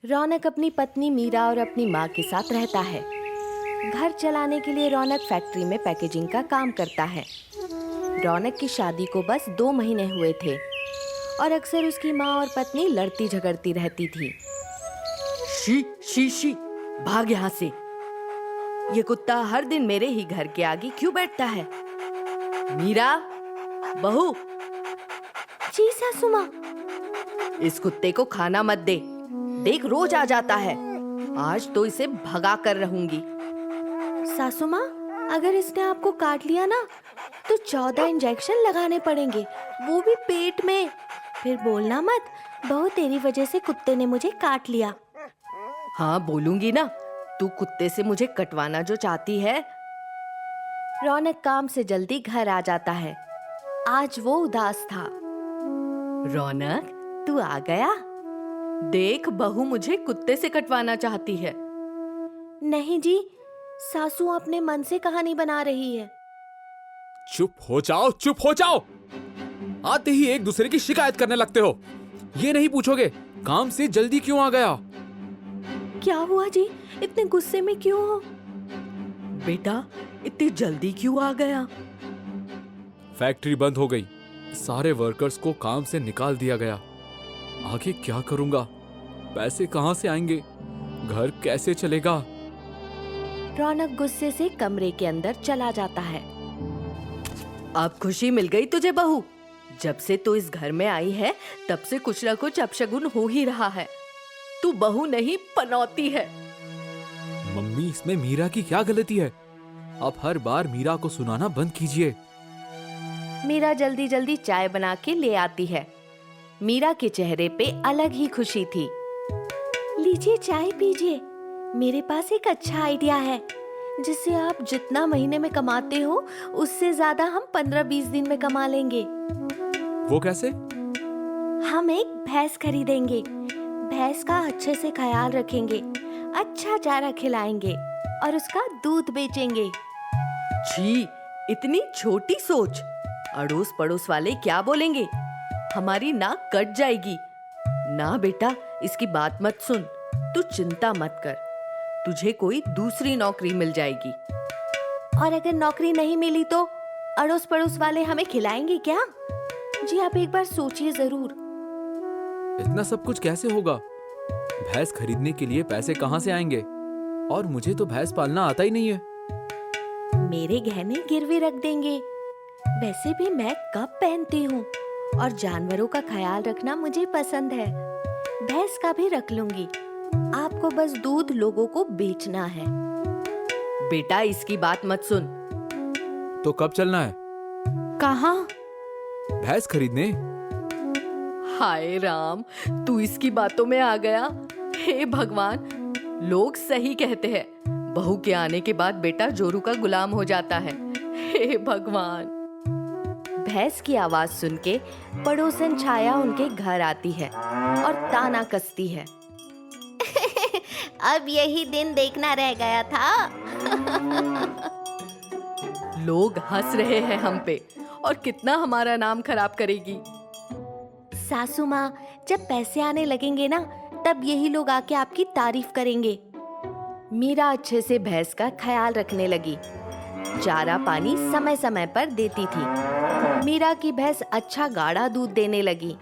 रौनक अपनी पत्नी मीरा और अपनी माँ के साथ रहता है। घर चलाने के लिए रौनक फैक्ट्री में पैकेजिंग का काम करता है। रौनक की शादी को बस 2 महीने हुए थे और अक्सर उसकी माँ और पत्नी लड़ती झगड़ती रहती थी। शी शी शी, भाग यहाँ से। ये कुत्ता हर दिन मेरे ही घर के आगे क्यों बैठता है? मीरा, बहू। जी सासू माँ। इस कुत्ते को खाना मत दे, देख रोज आ जाता है। आज तो इसे भगा कर रहूंगी। सासू माँ, अगर इसने आपको काट लिया ना तो 14 इंजेक्शन लगाने पड़ेंगे, वो भी पेट में। फिर बोलना मत, बहू तेरी वजह से कुत्ते ने मुझे काट लिया। हाँ बोलूंगी ना, तू कुत्ते से मुझे कटवाना जो चाहती है। रौनक काम से जल्दी घर आ जाता है। आज वो उदास था। रौनक, तू आ गया? देख, बहू मुझे कुत्ते से कटवाना चाहती है। नहीं जी, सासू अपने मन से कहानी बना रही है। चुप हो जाओ, चुप हो जाओ। आते ही एक दूसरे की शिकायत करने लगते हो। ये नहीं पूछोगे काम से जल्दी क्यों आ गया? क्या हुआ जी, इतने गुस्से में क्यों हो? बेटा, इतनी जल्दी क्यों आ गया? फैक्ट्री बंद हो गई, सारे वर्कर्स को काम से निकाल दिया गया। आगे क्या करूंगा? पैसे कहां से आएंगे? घर कैसे चलेगा? रौनक गुस्से से कमरे के अंदर चला जाता है। अब खुशी मिल गई तुझे बहू। जब से तू इस घर में आई है तब से कुछ न कुछ अपशगुन हो ही रहा है। तू बहू नहीं, पनौती है। मम्मी, इसमें मीरा की क्या गलती है? आप हर बार मीरा को सुनाना बंद कीजिए। मीरा जल्दी जल्दी चाय बना के ले आती है। मीरा के चेहरे पे अलग ही खुशी थी। लीजिए चाय पीजिए। मेरे पास एक अच्छा आइडिया है जिससे आप जितना महीने में कमाते हो उससे ज्यादा हम 15-20 दिन में कमा लेंगे। वो कैसे? हम एक भैंस खरीदेंगे। भैंस का अच्छे से ख्याल रखेंगे, अच्छा चारा खिलाएंगे और उसका दूध बेचेंगे। छी, इतनी छोटी सोच। अड़ोस पड़ोस वाले क्या बोलेंगे? हमारी नाक कट जाएगी। ना बेटा, इसकी बात मत सुन। तू चिंता मत कर, तुझे कोई दूसरी नौकरी मिल जाएगी। और अगर नौकरी नहीं मिली तो अड़ोस पड़ोस वाले हमें खिलाएंगे क्या? जी आप एक बार सोचिए जरूर। इतना सब कुछ कैसे होगा? भैंस खरीदने के लिए पैसे कहां से आएंगे? और मुझे तो भैंस पालना आता ही नहीं है। मेरे गहने गिरवी रख देंगे। वैसे भी मैं कब पहनती हूँ और जानवरों का ख्याल रखना मुझे पसंद है। भैंस का भी रख लूंगी। आपको बस दूध लोगों को बेचना है। बेटा, इसकी बात मत सुन। तो कब चलना है? कहाँ? भैंस खरीदने। हाय राम, तू इसकी बातों में आ गया। हे भगवान, लोग सही कहते हैं, बहू के आने के बाद बेटा जोरू का गुलाम हो जाता है। हे भगवान। भैंस की आवाज सुन के पड़ोसन छाया उनके घर आती है और ताना कसती है। अब यही दिन देखना रह गया था। लोग हंस रहे हैं हम पे और कितना हमारा नाम खराब करेगी। सासू माँ, जब पैसे आने लगेंगे ना तब यही लोग आके आपकी तारीफ करेंगे। मीरा अच्छे से भैंस का ख्याल रखने लगी। चारा पानी समय समय पर देती थी। मीरा की भैंस अच्छा गाढ़ा दूध देने लगी।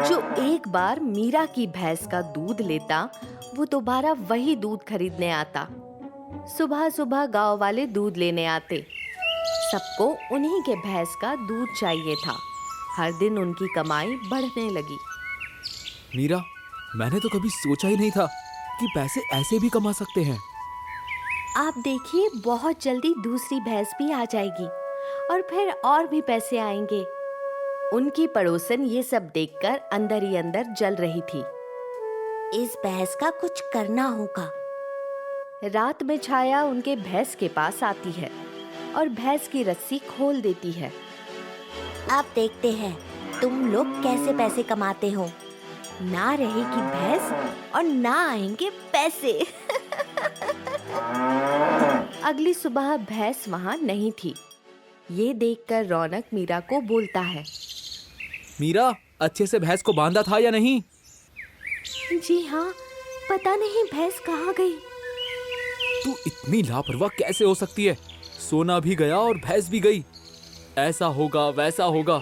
जो एक बार मीरा की भैंस का दूध लेता वो दोबारा वही दूध खरीदने आता। सुबह सुबह गांव वाले दूध लेने आते। सबको उन्हीं के भैंस का दूध चाहिए था। हर दिन उनकी कमाई बढ़ने लगी। मीरा, मैंने तो कभी सोचा ही नहीं था कि पैसे ऐसे भी कमा सकते हैं। आप देखिए, बहुत जल्दी दूसरी भैंस भी आ जाएगी और फिर और भी पैसे आएंगे। उनकी पड़ोसन ये सब देखकर अंदर ही अंदर जल रही थी। इस भैंस का कुछ करना होगा। रात में छाया उनके भैंस के पास आती है और भैंस की रस्सी खोल देती है। अब देखते हैं तुम लोग कैसे पैसे कमाते हो। ना रहेगी भैंस और ना आएंगे पैसे। अगली सुबह भैंस वहां नहीं थी। ये देखकर रौनक मीरा को बोलता है। मीरा, अच्छे से भैंस को बांधा था या नहीं? जी हाँ, पता नहीं भैंस कहाँ गई। तू इतनी लापरवाह कैसे हो सकती है? सोना भी गया और भैंस भी गई। ऐसा होगा वैसा होगा,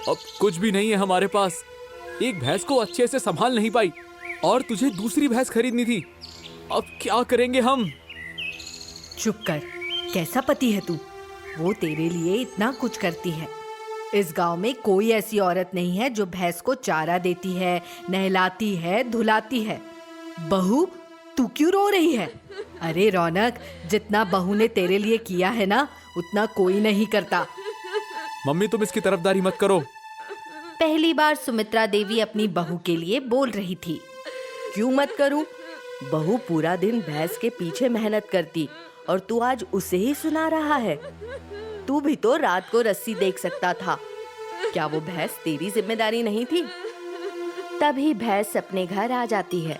अब कुछ भी नहीं है हमारे पास। एक भैंस को अच्छे से संभाल नहीं पाई और तुझे दूसरी भैंस खरीदनी थी। अब क्या करेंगे हम? चुप कर, कैसा पति है तू? वो तेरे लिए इतना कुछ करती है। इस गांव में कोई ऐसी औरत नहीं है जो भैंस को चारा देती है, नहलाती है, धुलाती है। बहू, तू क्यों रो रही है? अरे रौनक, जितना बहू ने तेरे लिए किया है ना, उतना कोई नहीं करता। मम्मी, तुम इसकी तरफदारी मत करो। पहली बार सुमित्रा देवी अपनी बहू के लिए बोल रही थी। क्यों मत करूं? बहू पूरा दिन भैंस के पीछे मेहनत करती और तू आज उसे ही सुना रहा है। तू भी तो रात को रस्सी देख सकता था। क्या वो भैंस तेरी जिम्मेदारी नहीं थी? तभी भैंस अपने घर आ जाती है।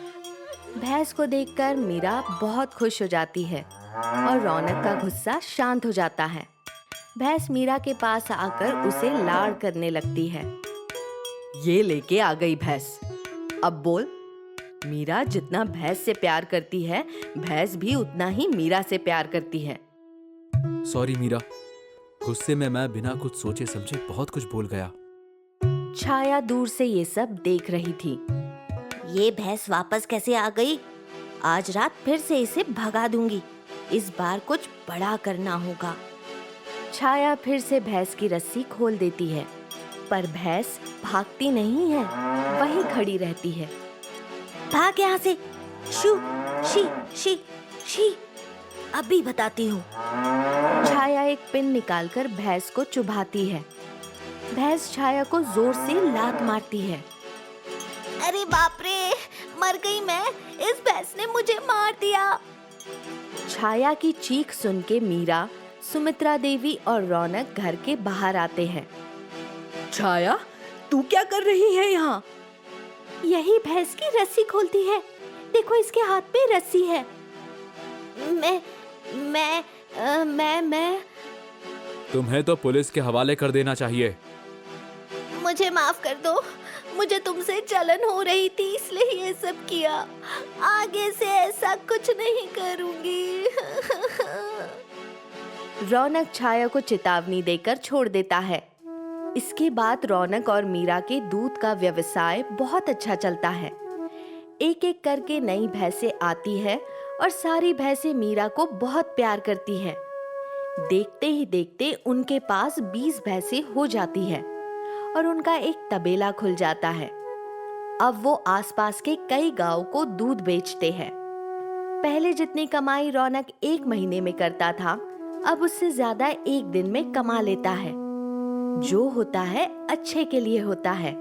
भैंस को देखकर मीरा बहुत खुश हो जाती है और रौनक का गुस्सा शांत हो जाता है। भैंस मीरा के पास आकर उसे लाड़ करने लगती है। ये लेके आ गई भैंस। अब बोल, मीरा जितना भैंस से प्यार करती है, भैंस भी उतना ही मीरा से प्यार करती है। सॉरी मीरा, गुस्से में मैं बिना कुछ सोचे समझे बहुत कुछ बोल गया। छाया दूर से ये सब देख रही थी। ये भैंस वापस कैसे आ गई? आज रात फिर से इसे भगा दूंगी। इस बार कुछ बड़ा करना होगा। छाया फिर से भैंस की रस्सी खोल देती है, पर भैंस भागती नहीं है, वहीं खड़ी रहती है। भाग यहाँ से! शू, शी, शी, शी! अभी बताती हूँ। छाया एक पिन निकालकर भैंस को चुभाती है। भैंस छाया को जोर से लात मारती है। अरे बाप रे, मर गई मैं! इस भैंस ने मुझे मार दिया। छाया की चीख सुन के मीरा, सुमित्रा देवी और रौनक घर के बाहर आते हैं। छाया, तू क्या कर रही है यहाँ? यही भैंस की रस्सी खोलती है। देखो, इसके हाथ में रस्सी है। मैं तुम्हें तो पुलिस के हवाले कर देना चाहिए। मुझे माफ कर दो। मुझे तुमसे जलन हो रही थी, इसलिए ये सब किया। आगे से ऐसा कुछ नहीं करूंगी। रौनक छाया को चेतावनी देकर छोड़ देता है। इसके बाद रौनक और मीरा के दूध का व्यवसाय बहुत अच्छा चलता है। एक एक करके नई भैंसें आती है और सारी भैंसें मीरा को बहुत प्यार करती हैं। देखते ही देखते उनके पास 20 भैंसें हो जाती है और उनका एक तबेला खुल जाता है। अब वो आसपास के कई गांव को दूध बेचते हैं। पहले जितनी कमाई रौनक एक महीने में करता था, अब उससे ज्यादा एक दिन में कमा लेता है। जो होता है अच्छे के लिए होता है।